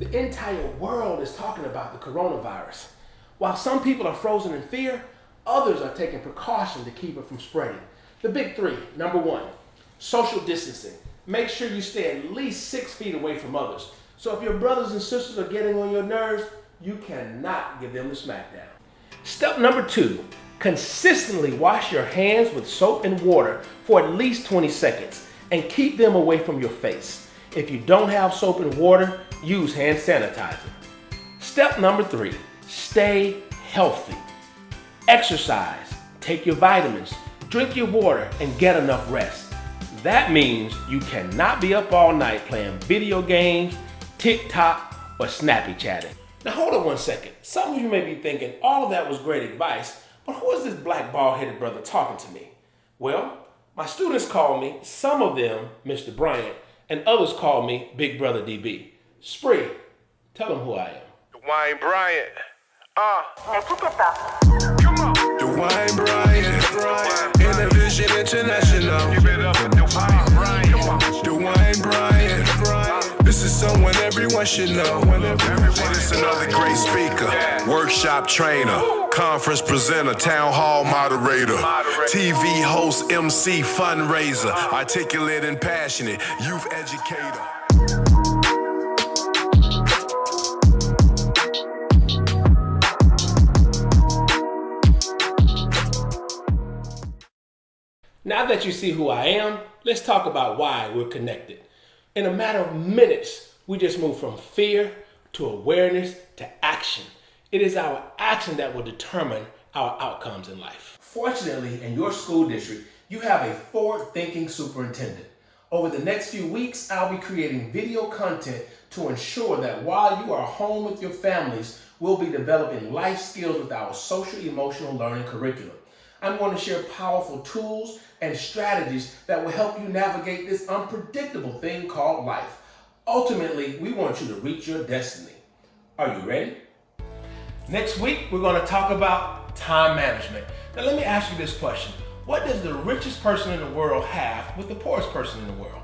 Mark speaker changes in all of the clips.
Speaker 1: The entire world is talking about the coronavirus. While some people are frozen in fear, others are taking precaution to keep it from spreading. The big three: number one, social distancing. Make sure you stay at least 6 feet away from others. So if your brothers and sisters are getting on your nerves, you cannot give them the smackdown. Step number two, consistently wash your hands with soap and water for at least 20 seconds and keep them away from your face. If you don't have soap and water, use hand sanitizer. Step number three, stay healthy. Exercise, take your vitamins, drink your water, and get enough rest. That means you cannot be up all night playing video games, TikTok, or snappy chatting. Now hold on 1 second. Some of you may be thinking, all of that was great advice, but who is this black bald-headed brother talking to me? Well, my students call me, some of them Mr. Bryant, and others call me Big Brother DB. Spree, tell them who I am.
Speaker 2: Dwayne Bryant.
Speaker 3: Come on. Dwayne Bryant, Innovision International.
Speaker 2: Give it up for Dwayne Bryant.
Speaker 3: Dwayne Bryant, this is someone everyone should know. This another great speaker, workshop trainer, conference presenter, town hall moderator, TV host, MC, fundraiser, articulate and passionate, youth educator.
Speaker 1: Now that you see who I am, let's talk about why we're connected. In a matter of minutes, we just move from fear to awareness to action. It is our action that will determine our outcomes in life. Fortunately, in your school district, you have a forward-thinking superintendent. Over the next few weeks, I'll be creating video content to ensure that while you are home with your families, we'll be developing life skills with our social-emotional learning curriculum. I'm going to share powerful tools and strategies that will help you navigate this unpredictable thing called life. Ultimately, we want you to reach your destiny. Are you ready? Next week, we're going to talk about time management. Now, let me ask you this question. What does the richest person in the world have with the poorest person in the world?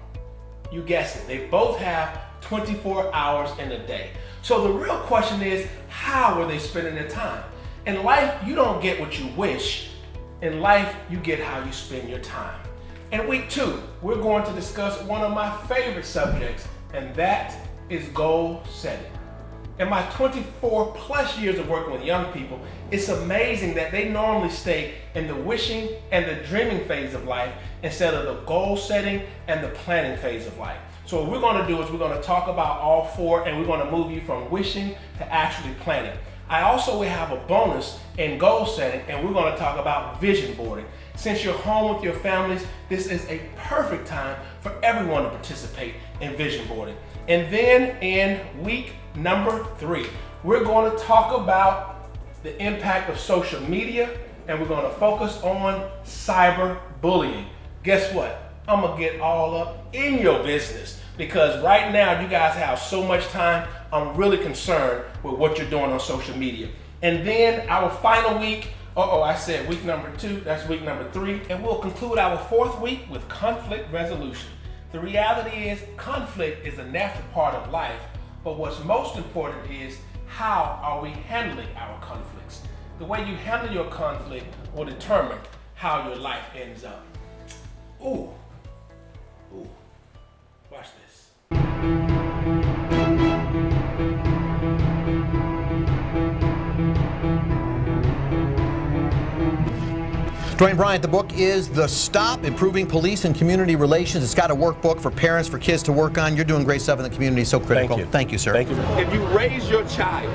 Speaker 1: You guessed it. They both have 24 hours in a day. So the real question is, how are they spending their time? In life, you don't get what you wish. In life, you get how you spend your time. In week 2, we're going to discuss one of my favorite subjects, and that is goal setting. In my 24 plus years of working with young people, it's amazing that they normally stay in the wishing and the dreaming phase of life instead of the goal setting and the planning phase of life. So what we're going to do is we're going to talk about all four, and we're going to move you from wishing to actually planning. I also will have a bonus in goal setting, and we're going to talk about vision boarding. Since you're home with your families, this is a perfect time for everyone to participate in vision boarding. And then in week number 3, we're going to talk about the impact of social media, and we're going to focus on cyberbullying. Guess what? I'm going to get all up in your business, because right now you guys have so much time. I'm really concerned with what you're doing on social media. And then our final week, I said week number 2, that's week number 3, and we'll conclude our 4th week with conflict resolution. The reality is conflict is a natural part of life, but what's most important is how are we handling our conflicts. The way you handle your conflict will determine how your life ends up. Ooh, watch this.
Speaker 4: Dwayne Bryant, the book is The Stop, Improving Police and Community Relations. It's got a workbook for parents, for kids to work on. You're doing great stuff in the community, so critical.
Speaker 1: Thank you,
Speaker 4: sir.
Speaker 1: Thank you. If you raise your child,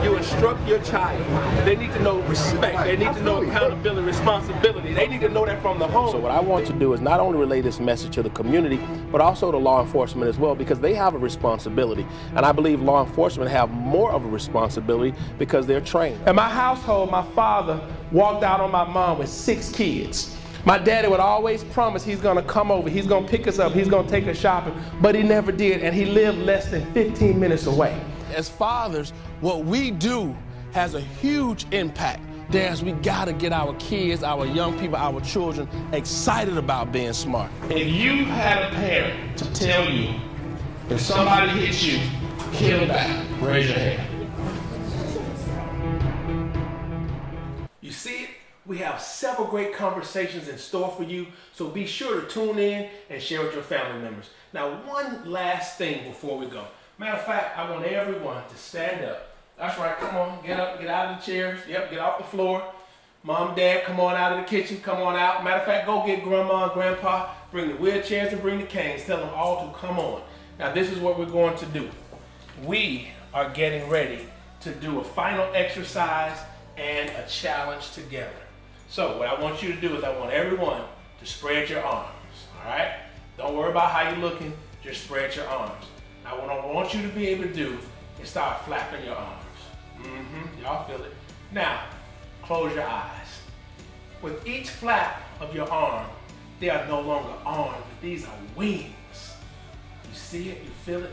Speaker 1: you instruct your child, they need to know respect, they need to know accountability, responsibility, they need to know that from the home. So what I want to do is not only relay this message to the community, but also to law enforcement as well, because they have a responsibility. And I believe law enforcement have more of a responsibility because they're trained. In my household, my father walked out on my mom with 6 kids. My daddy would always promise he's gonna come over, he's gonna pick us up, he's gonna take us shopping, but he never did, and he lived less than 15 minutes away. As fathers, what we do has a huge impact. We gotta get our kids, our young people, our children excited about being smart. If you had a parent to tell you, if somebody hits you, Kid in the back, raise your hand. You see it? We have several great conversations in store for you, so be sure to tune in and share with your family members. Now, one last thing before we go. Matter of fact, I want everyone to stand up. That's right, come on, get up, get out of the chairs. Yep, get off the floor. Mom, Dad, come on out of the kitchen, come on out. Matter of fact, go get Grandma and Grandpa, bring the wheelchairs and bring the canes. Tell them all to come on. Now, this is what we're going to do. We are getting ready to do a final exercise and a challenge together. So what I want you to do is I want everyone to spread your arms, all right? Don't worry about how you're looking, just spread your arms. Now what I want you to be able to do is start flapping your arms. Y'all feel it? Now, close your eyes. With each flap of your arm, they are no longer arms, but these are wings. You see it? You feel it?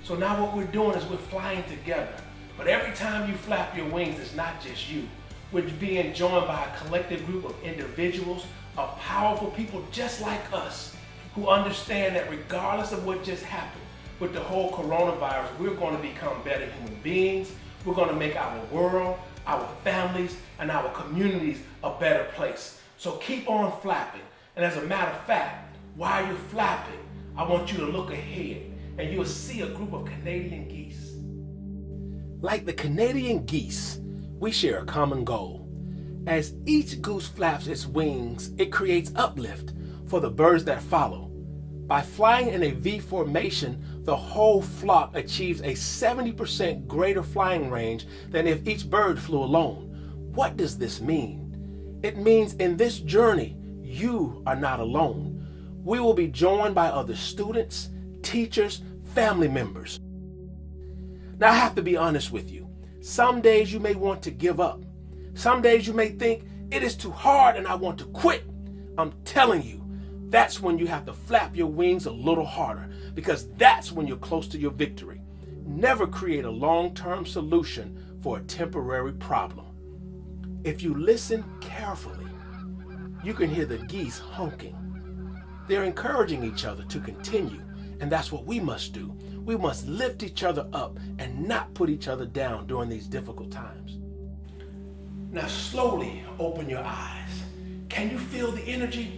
Speaker 1: So now what we're doing is we're flying together. But every time you flap your wings, it's not just you. We're being joined by a collective group of individuals, of powerful people just like us, who understand that regardless of what just happened with the whole coronavirus, we're going to become better human beings. We're going to make our world, our families, and our communities a better place. So keep on flapping. And as a matter of fact, while you're flapping, I want you to look ahead and you'll see a group of Canadian geese. Like the Canadian geese, we share a common goal. As each goose flaps its wings, it creates uplift for the birds that follow. By flying in a V formation, the whole flock achieves a 70% greater flying range than if each bird flew alone. What does this mean? It means in this journey, you are not alone. We will be joined by other students, teachers, family members. Now I have to be honest with you. Some days you may want to give up. Some days you may think it is too hard and I want to quit. I'm telling you, that's when you have to flap your wings a little harder, because that's when you're close to your victory. Never create a long-term solution for a temporary problem. If you listen carefully, you can hear the geese honking. They're encouraging each other to continue, and that's what we must do. We must lift each other up and not put each other down during these difficult times. Now slowly open your eyes. Can you feel the energy?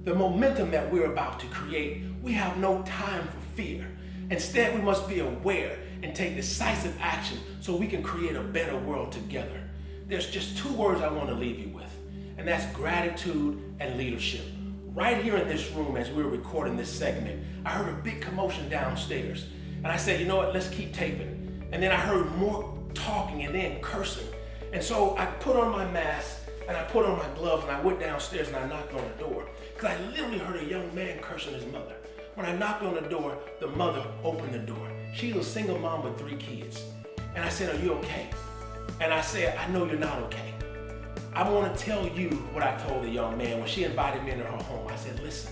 Speaker 1: The momentum that we're about to create. We have no time for fear. Instead, we must be aware and take decisive action so we can create a better world together. There's just two words I want to leave you with, and that's gratitude and leadership. Right here in this room, as we were recording this segment, I heard a big commotion downstairs. And I said, you know what, let's keep taping. And then I heard more talking and then cursing. And so I put on my mask and I put on my gloves and I went downstairs and I knocked on the door. Because I literally heard a young man cursing his mother. When I knocked on the door, the mother opened the door. She was a single mom with 3 kids. And I said, are you okay? And I said, I know you're not okay. I want to tell you what I told the young man when she invited me into her home. I said, listen,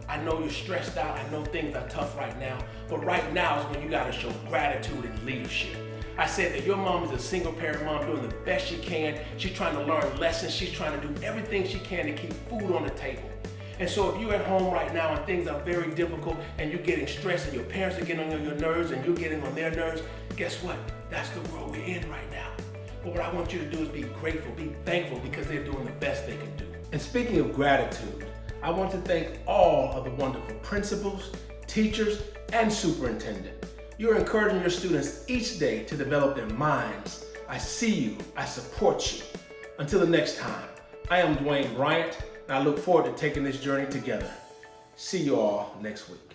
Speaker 1: I know you're stressed out. I know things are tough right now. But right now is when you got to show gratitude and leadership. I said that your mom is a single parent mom doing the best she can. She's trying to learn lessons. She's trying to do everything she can to keep food on the table. And so if you're at home right now and things are very difficult and you're getting stressed and your parents are getting on your nerves and you're getting on their nerves, guess what? That's the world we're in right now. But what I want you to do is be grateful, be thankful, because they're doing the best they can do. And speaking of gratitude, I want to thank all of the wonderful principals, teachers, and superintendent. You're encouraging your students each day to develop their minds. I see you, I support you. Until the next time, I am Dwayne Bryant, and I look forward to taking this journey together. See you all next week.